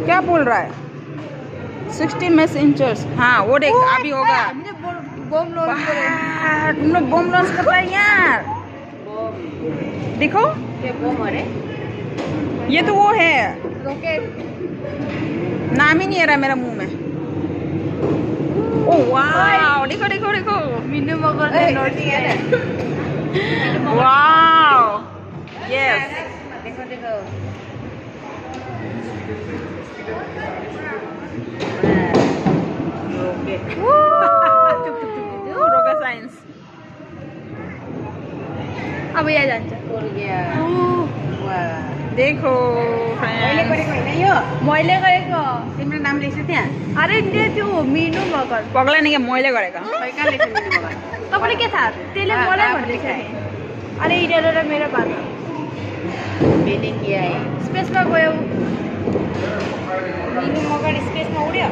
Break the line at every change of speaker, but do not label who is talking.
क्या बोल रहा है? 60 मेस इंचेस। हाँ वो देख अभी होगा। तुम लोग बम लॉन्च कर रहे हैं यार। देखो
ये बम है।
ये तो वो है,
रॉकेट।
नाम ही नहीं आ रहा मेरा मुंह में। ओ वाह, देखो देखो देखो।
मीनू मगर ने नोट किया है।
Wow yes.
देखो देखो। रॉकेट।
रोका साइंस।
अब ये जान्छ हो गया। वाह
देखो
मैले गरेको हैन यो। मैले गरेको। तिम्रो नाम लेख्छ त्यहाँ? अरे त्यो त्यो मीनू मगर।
पगला नहीं मैले गरेको।
खै कहाँ लेख्छ मीनू मगर? तपाईले के थाहा? त्यसले मलाई भन्दैछ नि। अरे इडेर र मेरो बात। मैंने किया है। स्पेसमा गयो। मीनू मगर स्पेसमा उड्यो।